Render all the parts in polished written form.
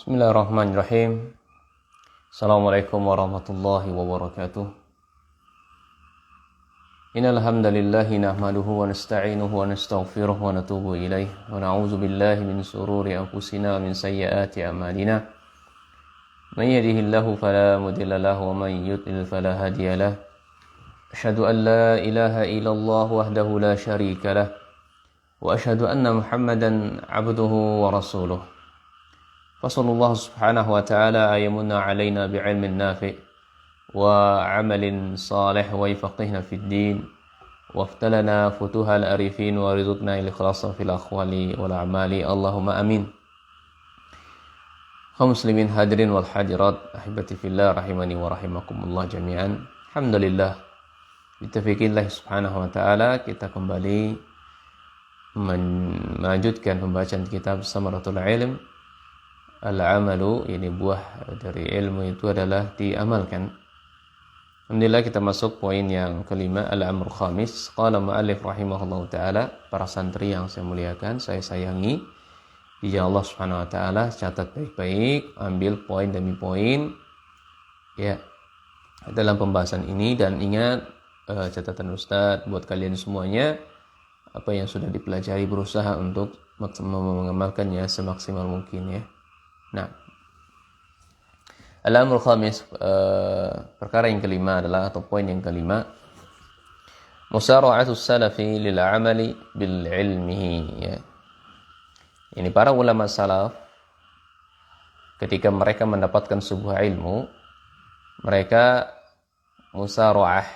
Bismillahirrahmanirrahim. Assalamualaikum warahmatullahi wabarakatuh. Innal hamdalillahi nahmaduhu wa nasta'inuhu wa nastaghfiruh wa natubu ilaih wa na'udzu billahi min shururi anfusina wa min sayyiati a'malina. May yahdihillahu fala mudilla lahu wa may yudlil fala hadiya lahu. Asyhadu an la ilaha illallah wahdahu la syarika lah wa asyhadu anna Muhammadan 'abduhu wa rasuluh. Fasallallahu subhanahu wa ta'ala ayamunna alaina bi'ilmin nafi' wa 'amalin salih wa yafaqihna fid din wa aftalana futuhal arifin wa rizqna al-ikhlasa fil aqwali wal a'mali Allahumma amin. Kaum muslimin hadirin wal hadirat ahibati fillah rahimani wa rahimakumullah jami'an. Alhamdulillah bitaufiqillah subhanahu wa ta'ala kita kembali melanjutkan pembacaan kitab Samaratul Ilm. Al-amalu, ini buah dari ilmu itu adalah diamalkan. Alhamdulillah kita masuk poin yang kelima, al-amru khamis. Qala ma'alif rahimahullah ta'ala, para santri yang saya muliakan, saya sayangi di jalan Allah subhanahu wa ta'ala, catat baik-baik, ambil poin demi poin ya dalam pembahasan ini, dan ingat catatan Ustadz buat kalian semuanya, apa yang sudah dipelajari berusaha untuk mengamalkannya semaksimal mungkin ya. Nah, al-amru khamis, perkara yang kelima adalah, atau poin yang kelima, musara'atus salafi lil amali bil ilmihi ya. Ini para ulama salaf ketika mereka mendapatkan sebuah ilmu, mereka musara'ah.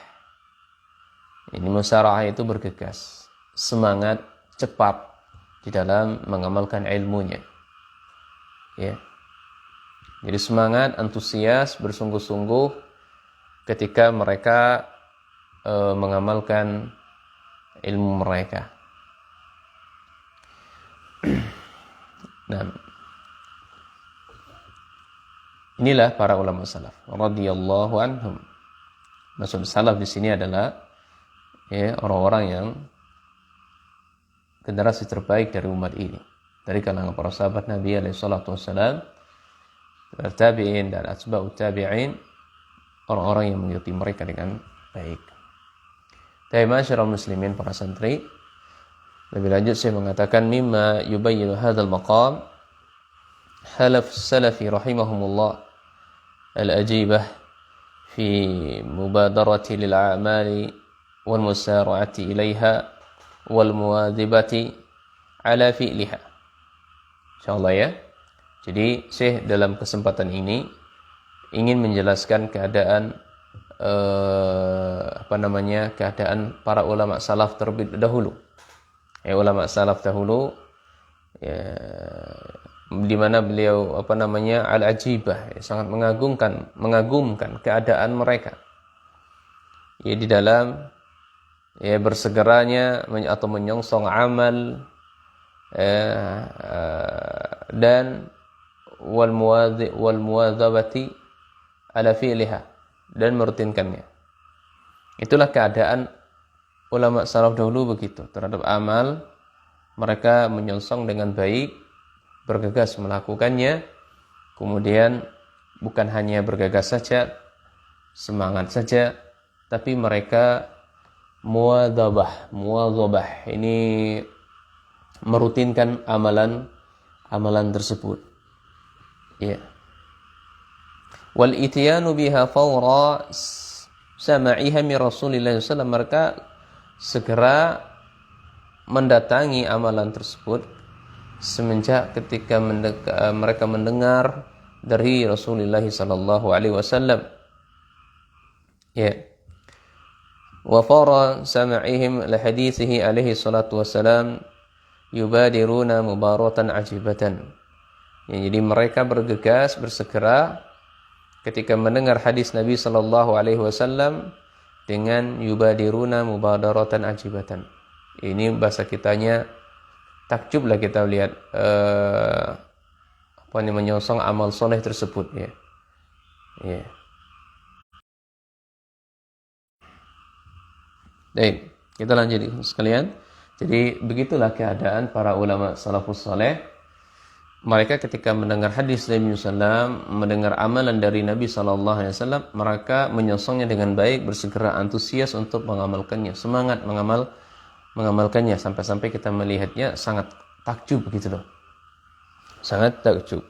Ini musara'ah itu bergegas, semangat, cepat di dalam mengamalkan ilmunya. Ya. Jadi semangat, antusias, bersungguh-sungguh ketika mereka mengamalkan ilmu mereka. Nah, inilah para ulama salaf radhiyallahu anhum. Maksud salaf di sini adalah ya, orang-orang yang generasi terbaik dari umat ini, dari kalangan para sahabat Nabi alaihi salatu wassalam, tabi'in dan atba'ut tabi'in, orang-orang yang mengikuti mereka dengan baik. Tapi masyarakat muslimin, para santri, lebih lanjut saya mengatakan mimma yubayyinu hadzal maqam halaf salafi rahimahumullah al-ajibah fi mubadarati lil a'mali wal musara'ati ilaiha wal muwadhibati ala fi'liha. Insyaallah ya. Jadi saya dalam kesempatan ini ingin menjelaskan keadaan keadaan para ulama salaf terlebih dahulu. Ulama salaf dahulu ya, di mana beliau al-ajibah, ya, sangat mengagumkan keadaan mereka. Ya, di dalam ya bersegeranya atau menyongsong amal dan wal muwadzabati ala fi'liha, dan merutinkannya. Itulah keadaan ulama salaf dahulu begitu terhadap amal, mereka menyongsong dengan baik, bergegas melakukannya, kemudian bukan hanya bergegas saja, semangat saja, tapi mereka muwadzabah, ini merutinkan amalan tersebut. Ya. Wal ityanu biha fawra sama'iha min Rasulillah sallallahu alaihi wasallam, mereka segera mendatangi amalan tersebut semenjak ketika mereka mendengar dari Rasulullah sallallahu alaihi wasallam. Ya. Wa fara sama'ihim li hadithihi alaihi salatu wassalam yubadiruna mubaratan ajibatan. Ya, jadi mereka bergegas, bersegera ketika mendengar hadis Nabi sallallahu alaihi wasallam dengan yubadiruna mubadaratan ajibatan. Ini bahasa kitanya takjub lah kita lihat menyongsong amal soleh tersebut ya. Ya. Baik, kita lanjut sekalian. Jadi begitulah keadaan para ulama salafus saleh mereka ketika mendengar hadis Nabi SAW, mendengar amalan dari Nabi SAW, mereka menyongsongnya dengan baik, bersegera antusias untuk mengamalkannya, semangat mengamalkannya, sampai-sampai kita melihatnya sangat takjub begitu loh. Sangat takjub.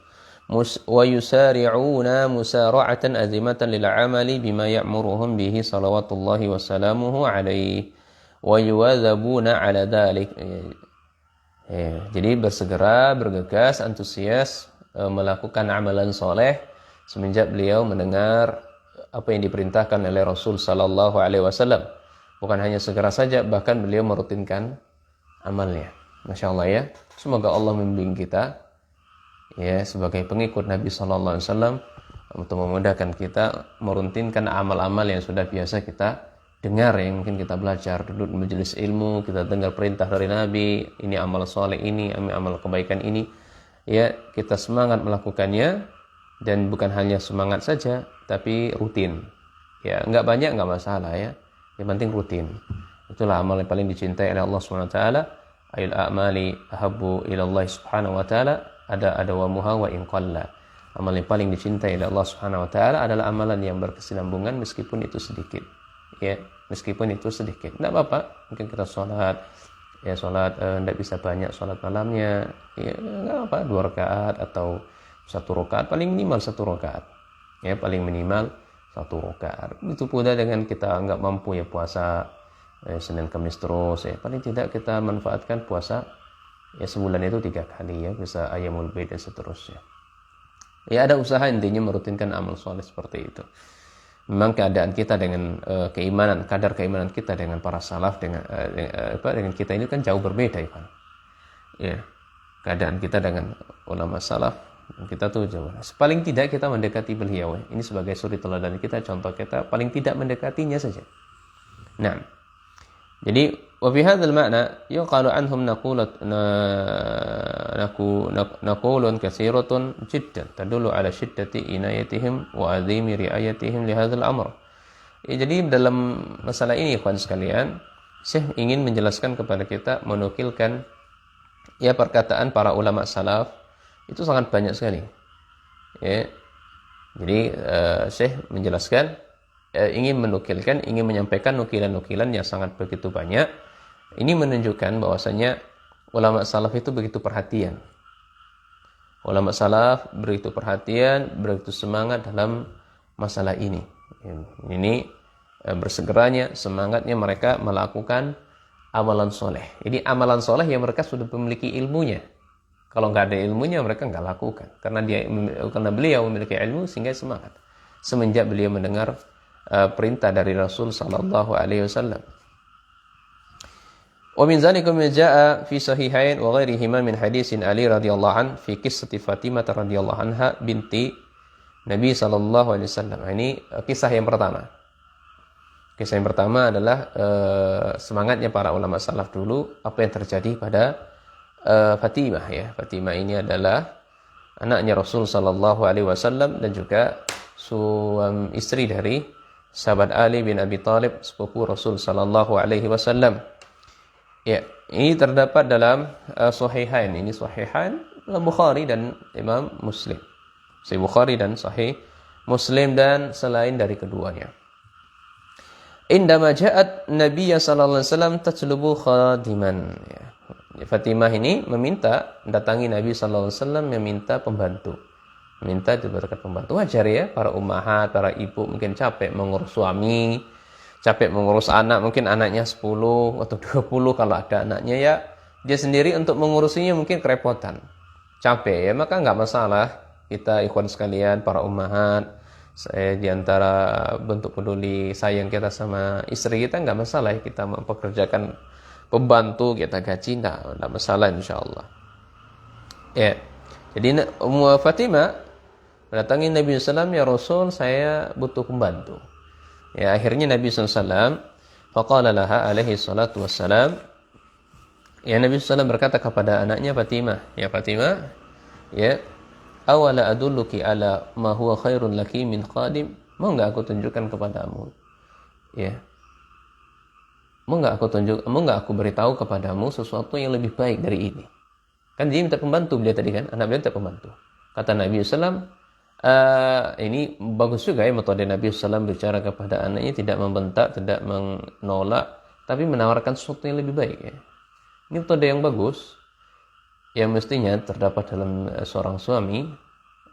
Wa yusari'una musara'atan azimatan lil 'amali bima ya'muruhum bihi salawatullahi wa salamuhu alaihi wa yuwadzabuna 'ala dzalik. Jadi bersegera, bergegas, antusias melakukan amalan soleh semenjak beliau mendengar apa yang diperintahkan oleh Rasul Sallallahu Alaihi Wasallam. Bukan hanya segera saja, bahkan beliau merutinkan amalnya. Masya Allah ya. Semoga Allah membimbing kita ya sebagai pengikut Nabi Sallallahu Alaihi Wasallam untuk memudahkan kita merutinkan amal-amal yang sudah biasa kita dengar, yang mungkin kita belajar duduk di majelis ilmu, kita dengar perintah dari Nabi, ini amal soleh ini, amal kebaikan ini, ya kita semangat melakukannya, dan bukan hanya semangat saja, tapi rutin. Ya nggak banyak nggak masalah ya, yang penting rutin. Itulah amal yang paling dicintai oleh Allah Subhanahu Wa Taala. Ayul a'mali ahabbu ila Allah Subhanahu Wa Taala ada wa muha wa in qalla. Amal yang paling dicintai oleh Allah Subhanahu Wa Taala adalah amalan yang berkesinambungan meskipun itu sedikit. Ya, meskipun itu sedikit, tidak apa-apa. Mungkin kita sholat, ya sholat tidak bisa banyak sholat malamnya, ya nggak apa, 2 rakaat atau 1 rakaat, paling minimal 1 rakaat, ya paling minimal 1 rakaat. Itu pula dengan kita nggak mampu ya puasa Senin Kamis terus, ya paling tidak kita manfaatkan puasa ya sebulan itu 3 kali, ya bisa Ayyamul Bid dan seterusnya. Ya ada usaha intinya merutinkan amal soleh seperti itu. Memang keadaan kita dengan kadar keimanan kita dengan para salaf, dengan kita ini kan jauh berbeda, Ikhwan. Ya, keadaan kita dengan ulama salaf, kita tuh jauh. Paling tidak kita mendekati beliau. Ini sebagai suri teladan kita, contoh kita, paling tidak mendekatinya saja. Nah, jadi wa fi hadzal ma'na yuqalu anhum naqulun katsiratun jiddan tadullu ala shiddati inayatihim wa azimi riayatihim li hadzal amr. Jadi dalam masalah ini ikhwan sekalian, Syekh ingin menjelaskan kepada kita, menukilkan ya perkataan para ulama salaf itu sangat banyak sekali. Ya. Jadi Syekh menjelaskan, ingin menyampaikan nukilan-nukilan yang sangat begitu banyak. Ini menunjukkan bahwasanya ulama salaf itu begitu perhatian. Ulama salaf begitu perhatian, begitu semangat dalam masalah ini. Ini bersegeranya, semangatnya mereka melakukan amalan soleh. Jadi amalan soleh yang mereka sudah memiliki ilmunya. Kalau nggak ada ilmunya mereka nggak lakukan. Karena beliau memiliki ilmu sehingga semangat. Semenjak beliau mendengar perintah dari Rasul sallallahu alaihi wasallam. Wa min zalika ma jaa fi sahihain wa ghairihima min hadisin Ali radhiyallahu an fi qissati Fatimah radhiyallahu anha binti Nabi sallallahu alaihi wasallam. Ini kisah yang pertama. Kisah yang pertama adalah semangatnya para ulama salaf dulu, apa yang terjadi pada Fatimah ya. Fatimah ini adalah anaknya Rasul sallallahu alaihi wasallam dan juga suami istri dari sahabat Ali bin Abi Thalib, sepupu Rasul sallallahu alaihi wasallam. Ya, ini terdapat dalam Sahihain. Ini Sahihain Bukhari dan Imam Muslim. Sahih Bukhari dan Sahih Muslim dan selain dari keduanya. Indama ja'at Nabiya sallallahu alaihi wasallam tatlubu khadiman. Ya. Fatimah ini datangi Nabi sallallahu alaihi wasallam meminta pembantu. Minta diberikan pembantu. Wajar ya, para ummahat, para ibu mungkin capek mengurus suami, capek mengurus anak, mungkin anaknya 10 atau 20 kalau ada anaknya, ya dia sendiri untuk mengurusinya mungkin kerepotan, capek ya, maka nggak masalah kita ikhwan sekalian, para ummahat, saya diantara bentuk peduli sayang kita sama istri kita, nggak masalah ya, kita mempekerjakan pembantu, kita gaji, nggak masalah insyaallah. Ya, jadi Ummu Fatimah mendatangi Nabi SAW, ya Rasul, saya butuh pembantu. Ya, akhirnya Nabi SAW faqala laha alaihi salatu wassalam, ya Nabi SAW berkata kepada anaknya Fatimah, ya Fatimah, ya awala adulluki ala ma huwa khairun laki min qadim, mau enggak aku tunjukkan kepadamu, ya mau enggak aku beritahu kepadamu sesuatu yang lebih baik dari ini. Kan dia minta pembantu beliau tadi kan, anak beliau minta pembantu. Kata Nabi SAW, ini bagus juga ya metode Nabi SAW bicara kepada anaknya, tidak membentak, tidak menolak, tapi menawarkan sesuatu yang lebih baik ya. Ini metode yang bagus, yang mestinya terdapat dalam seorang suami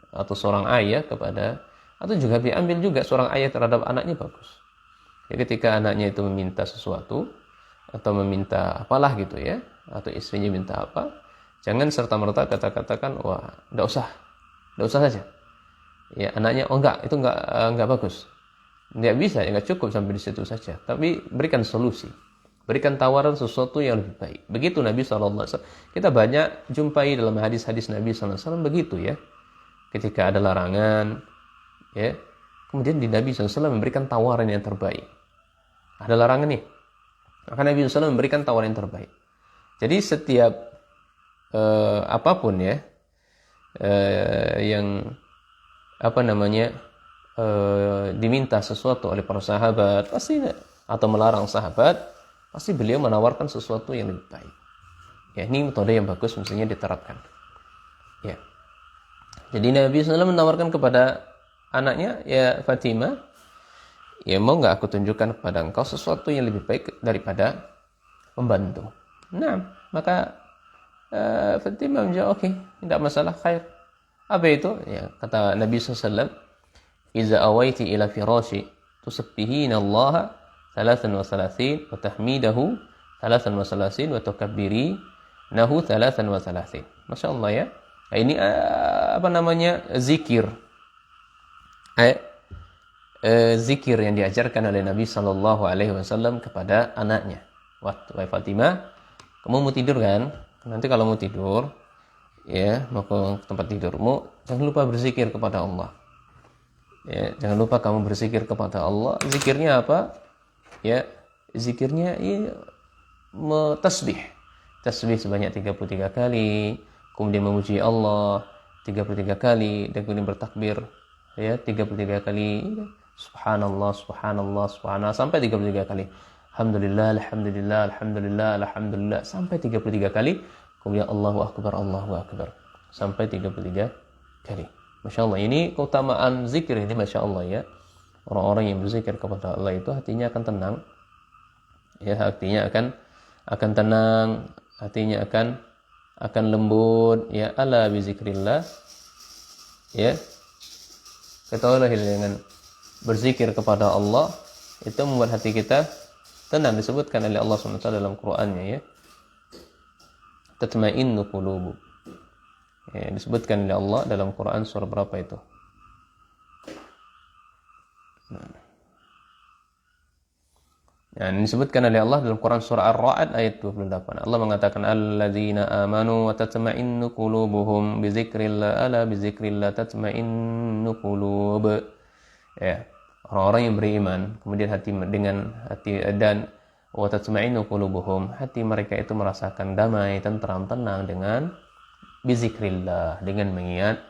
atau seorang ayah kepada, atau juga diambil juga seorang ayah terhadap anaknya bagus. Ya, ketika anaknya itu meminta sesuatu atau meminta apalah gitu ya, atau istrinya minta apa, jangan serta-merta katakan wah, enggak usah saja. Ya, anaknya enggak, itu enggak bagus. Enggak bisa, enggak cukup sampai di situ saja. Tapi berikan solusi. Berikan tawaran sesuatu yang lebih baik. Begitu Nabi SAW. Kita banyak jumpai dalam hadis-hadis Nabi SAW begitu ya. Ketika ada larangan, ya, kemudian di Nabi SAW memberikan tawaran yang terbaik. Ada larangan nih, maka Nabi SAW memberikan tawaran yang terbaik. Jadi setiap apapun ya, yang diminta sesuatu oleh para sahabat pasti, atau melarang sahabat, pasti beliau menawarkan sesuatu yang lebih baik. Ya, ini metode yang bagus mestinya diterapkan. Ya. Jadi Nabi SAW menawarkan kepada anaknya, ya Fatimah, ya mau nggak aku tunjukkan kepada engkau sesuatu yang lebih baik daripada membantu. Nah, maka Fatimah menjawab, oke, tidak masalah, khair. Apa itu? Ya, kata Nabi SAW, "Iza awaiti ila firashi tusabbihina Allah 33 wa tahmidahu 33 wa tukabbirinahu 33." Masya Allah ya. Nah, ini zikir. Zikir yang diajarkan oleh Nabi SAW kepada anaknya. Wahai Fatimah, kamu mau tidur kan? Nanti kalau mau tidur, ya, mau ke tempat tidurmu, jangan lupa berzikir kepada Allah. Ya, jangan lupa kamu berzikir kepada Allah. Zikirnya apa? Ya, zikirnya tasbih. Tasbih sebanyak 33 kali, kemudian memuji Allah 33 kali, dan kemudian bertakbir ya 33 kali. Subhanallah, subhanallah, subhanallah, sampai 33 kali. Alhamdulillah, alhamdulillah, alhamdulillah, alhamdulillah, sampai 33 kali. Kemudian Allahu Akbar, Allahu Akbar, sampai 33 kali. Masya Allah, ini keutamaan zikir ini, Masya Allah ya. Orang-orang yang berzikir kepada Allah itu hatinya akan tenang. Ya, hatinya akan tenang, hatinya akan lembut. Ya, ala bizikrillah. Ya, ketahuilah dengan berzikir kepada Allah itu membuat hati kita tenang. Disebutkan oleh Allah SWT dalam Qur'annya ya, tatma'innu qulubu. Ya, disebutkan oleh Allah dalam Quran surah berapa itu? Ya, ini disebutkan oleh Allah dalam Quran surah Ar-Ra'd ayat 28. Allah mengatakan alladzina amanu wa tatma'innu qulubuhum bi dzikrillah, ala bi dzikrillah tatma'innu qulub. Ya, orang-orang yang beriman, kemudian hati dan wa tatma'innu qulubuhum, hati mereka itu merasakan damai, tentram, tenang dengan bizikrillah, dengan mengingat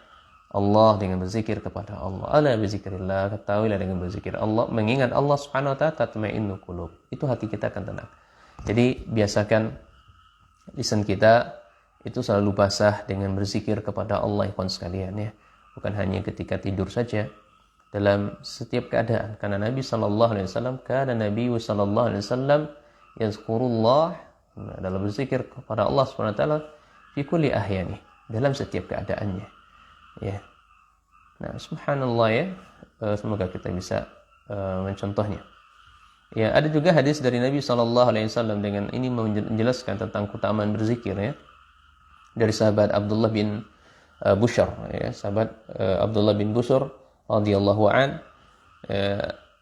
Allah, dengan berzikir kepada Allah. Ala bizikrillah, ketahuilah dengan berzikir Allah, mengingat Allah Subhanahu wa taala, tatma'innu qulub, itu hati kita akan tenang. Jadi biasakan lisan kita itu selalu basah dengan berzikir kepada Allah, ikhwan sekalian ya. Bukan hanya ketika tidur saja, dalam setiap keadaan. Karena Nabi sallallahu alaihi wasallam, Nabi sallallahu alaihi wasallam yazkurullah, dalam berzikir kepada Allah Subhanahu wa taala fi kulli ahyani, dalam setiap keadaannya. Ya. Nah, subhanallah ya. Semoga kita bisa mencontohnya. Ya, ada juga hadis dari Nabi sallallahu alaihi wasallam dengan ini menjelaskan tentang keutamaan berzikir ya. Dari sahabat Abdullah bin Bushr ya, sahabat Abdullah bin Bushr radhiyallahu an,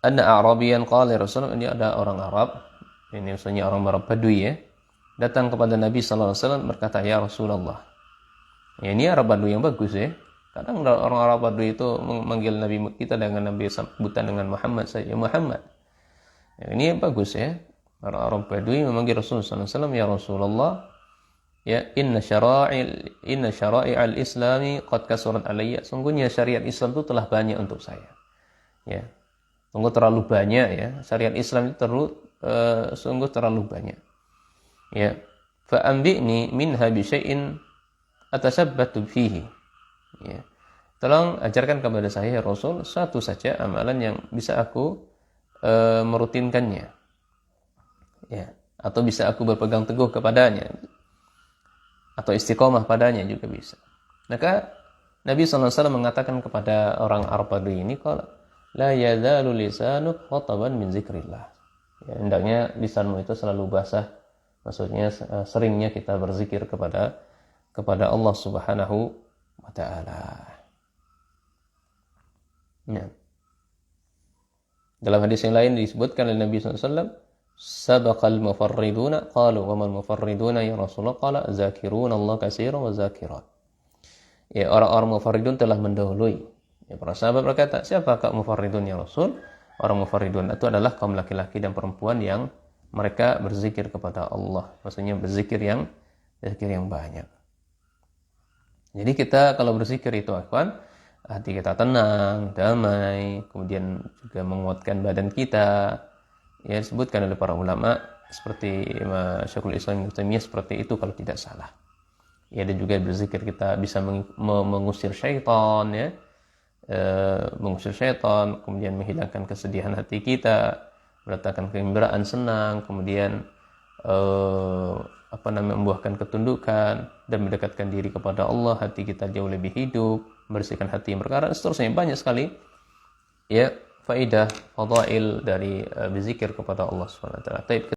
anna a'rabiyan qala Rasulullah, ini ada orang Arab, ini maksudnya orang Arab Badui ya, datang kepada Nabi sallallahu alaihi wasallam berkata, ya Rasulullah. Ya, ini Arab Badui yang bagus ya. Kadang orang Arab Badui itu memanggil Nabi kita dengan Nabi sebutan dengan Muhammad saja, Muhammad. Ya, ini yang bagus ya. Orang Arab Badui memanggil Rasulullah sallallahu alaihi wasallam, ya Rasulullah. Ya, inna syara'i'al islami qad kasurat alayya. Sungguhnya syariat Islam itu telah banyak untuk saya. Ya. Sungguh terlalu banyak ya. Syariat Islam itu sungguh terlalu banyak. Ya. Fa anbi'ni minha bi syai'in atashabbatu fihi. Ya. Tolong ajarkan kepada saya ya Rasul satu saja amalan yang bisa aku merutinkannya. Ya, atau bisa aku berpegang teguh kepadanya. Atau istiqomah padanya juga bisa. Maka Nabi SAW mengatakan kepada orang Arab Badui ini, qala la yazalu lisanuk khataban min zikrillah. Ya, hendaknya lisanmu itu selalu basah. Maksudnya seringnya kita berzikir kepada Allah Subhanahu wa taala. Ya. Dalam hadis yang lain disebutkan oleh Nabi SAW, sabaqal mufarriduna qalu wa mal mufarriduna ya Rasulullah qala zakiruna Allah katsiran wa zakirat. Ya, orang-orang mufarridun telah mendahului. Ya, para sahabat berkata, siapakah mufarridun ya Rasul? Orang mufarridun itu adalah kaum laki-laki dan perempuan yang mereka berzikir kepada Allah. Maksudnya berzikir yang banyak. Jadi kita kalau berzikir itu akan hati kita tenang, damai, kemudian juga menguatkan badan kita. Ya, disebutkan oleh para ulama seperti Syekhul Islam Ibnu Taimiyah seperti itu kalau tidak salah. Ya, dan juga berzikir kita bisa mengusir syaitan, ya. Mengusir syaitan, kemudian menghilangkan kesedihan hati kita, mendatangkan kegembiraan, senang, kemudian membuahkan ketundukan dan mendekatkan diri kepada Allah, hati kita jauh lebih hidup, membersihkan hati yang berkarat, seterusnya banyak sekali ya faidah fadail dari berzikir kepada Allah Subhanahu wa taala.